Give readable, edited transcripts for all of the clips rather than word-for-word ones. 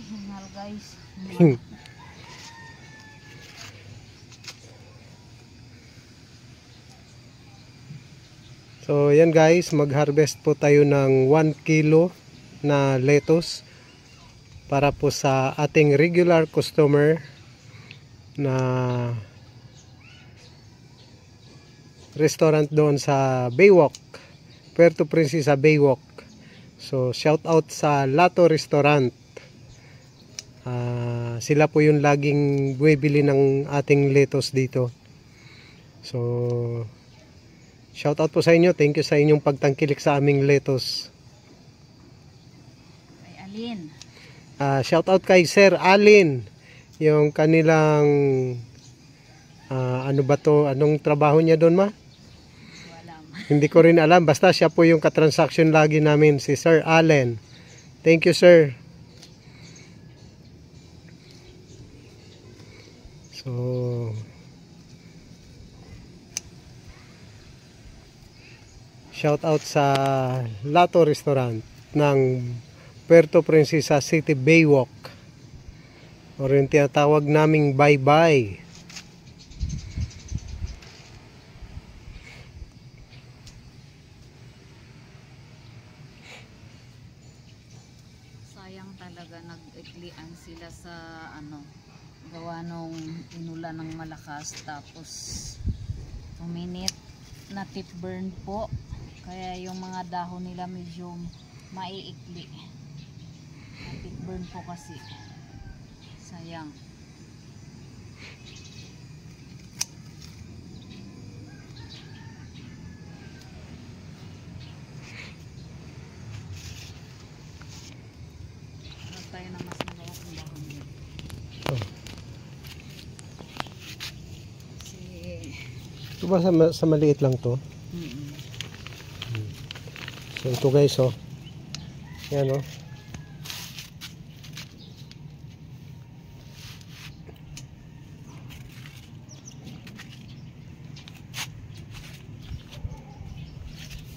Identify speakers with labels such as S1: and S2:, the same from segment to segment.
S1: Hingal guys.
S2: So yan guys, mag-harvest po tayo ng 1 kilo na lettuce para po sa ating regular customer na restaurant doon sa Baywalk, Puerto Princesa Baywalk. So shout out sa Lato Restaurant. Sila po yung laging bumibili ng ating lettuce dito. So shout out po sa inyo. Thank you sa inyong pagtangkilik sa aming lettuce.
S1: Kay Alin.
S2: Shout out kay Sir Alin. Yung kanilang ano ba to? Anong trabaho niya doon, ma?
S1: Walam.
S2: Hindi ko rin alam. Basta siya po yung katransaction lagi namin, si Sir Allen. Thank you, sir. So shout out sa Lato Restaurant ng Puerto Princesa City Baywalk, o rin tinatawag naming bye-bye.
S1: Sayang talaga nag-iklian sila sa gawa nung inulan ng malakas tapos uminit na tip burn po. Kaya yung mga dahon nila medyo maiikli. Na tip burn po kasi. Sayang. Tayo na mas malawak ng dahon nila. Kasi
S2: Ito ba sa maliit lang to? So ito guys, oh. Yan, oh.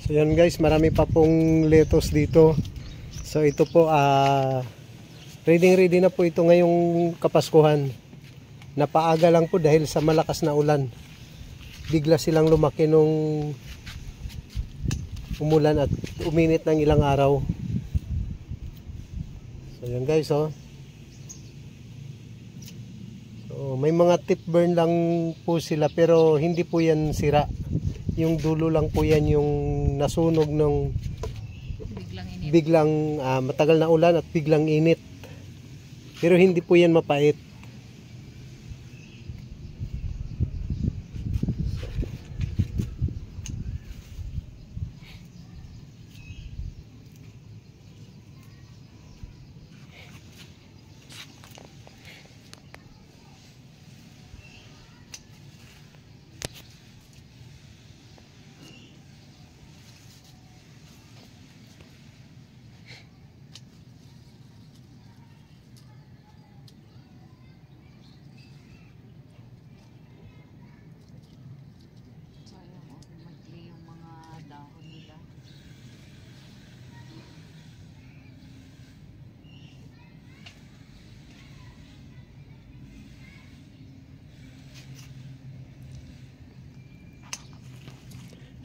S2: So yan guys, marami pa pong lettuce dito. So ito po, ready na po ito ngayong Kapaskuhan. Napaaga lang po dahil sa malakas na ulan. Bigla silang lumaki nung umulan at uminit ng ilang araw. So yan guys, oh. So may mga tip burn lang po sila pero hindi po yan sira. Yung dulo lang po yan yung nasunog ng biglang matagal na ulan at biglang init. Pero hindi po yan mapait.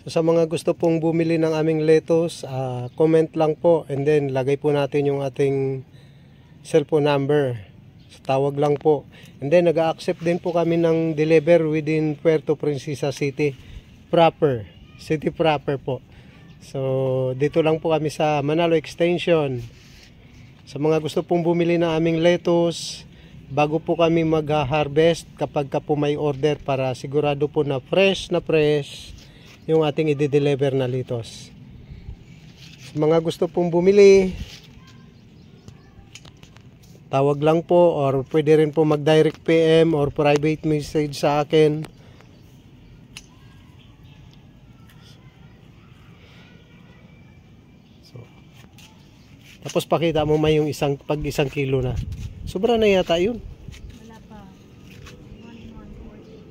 S2: So sa mga gusto pong bumili ng aming lettuce, comment lang po and then lagay po natin yung ating cellphone number. So, tawag lang po. And then nag-a-accept din po kami ng deliver within Puerto Princesa City proper. City proper po. So dito lang po kami sa Manalo Extension. Sa mga gusto pong bumili ng aming lettuce, bago po kami mag-harvest, kapag ka po may order para sigurado po na fresh yung ating i-deliver na lettuce. Sa mga gusto pong bumili, tawag lang po or pwede rin po mag-direct PM or private message sa akin. So, tapos pakita mo may yung isang kilo na. Sobra na yata yun.
S1: wala pa. 140.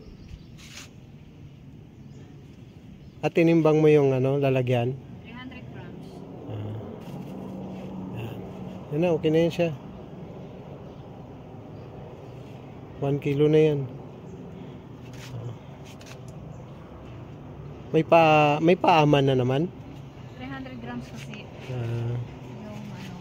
S2: At tinimbang mo yung lalagyan.
S1: 300 grams.
S2: Yan na, okay na yun siya. 1 kilo na yan. May paaman na naman.
S1: 300 grams kasi
S2: Ah,
S1: yung ano.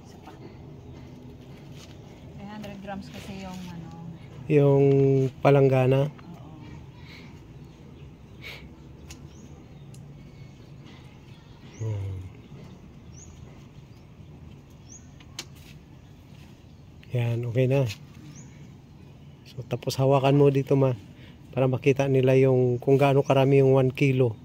S1: Isa pa. 300 grams kasi yung ano.
S2: yung palanggana.
S1: Oo.
S2: Yan, okay na. So, tapos hawakan mo dito ma, para makita nila yung kung gaano karami yung 1 kilo.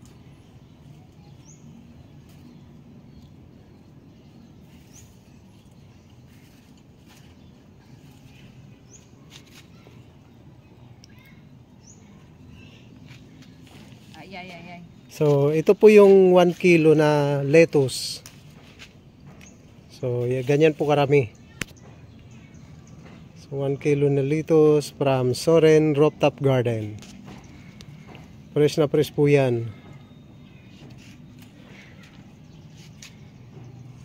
S1: Ay.
S2: So, ito po yung 1 kilo na lettuce. So, ganyan po karami. So, 1 kilo na lettuce from Soren Rooftop Garden. Fresh na fresh po yan.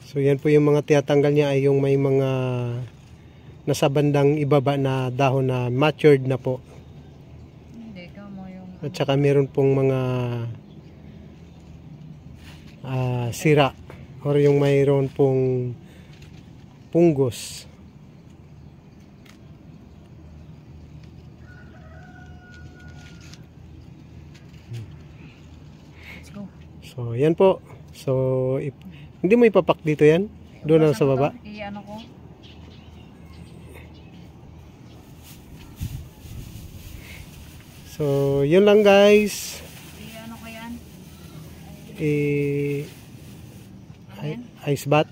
S2: So, yan po yung mga tiyatanggal niya ay yung may mga nasa bandang ibaba na dahon na matured na po.
S1: Hindi ka mo yung
S2: At saka meron pong mga sira or yung mayroon pong punggos.
S1: let's go.
S2: So, yan po. So, hindi mo ipapak dito yan? Doon lang sa baba?
S1: I-ano ko.
S2: So, yun lang guys.
S1: I-ano ko yan.
S2: Ice bath.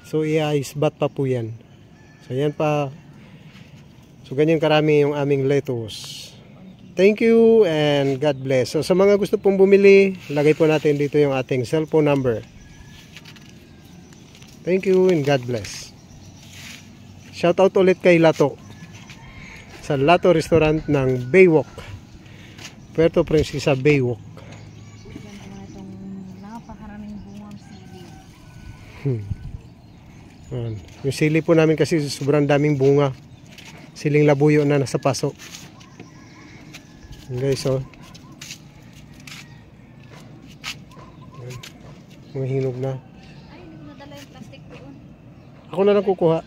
S2: So, i-ice bath pa po yan. So, yan pa. So, ganyan karami yung aming lettuce. Thank you and God bless. So, sa mga gusto pong bumili, lagay po natin dito yung ating cellphone number. Thank you and God bless. Shoutout ulit kay Lato. Sa Lato Restaurant ng Baywalk. Puerto Princesa, Baywalk.
S1: Yan naman itong napakaraming bungang sili.
S2: Ayan. Yung sili po namin kasi sobrang daming bunga. Siling labuyo na nasa paso. Ayan guys, oh. Ayan. Mga hinog na.
S1: Ay, hindi mo nadala yung plastic doon.
S2: Ako na lang kukuha.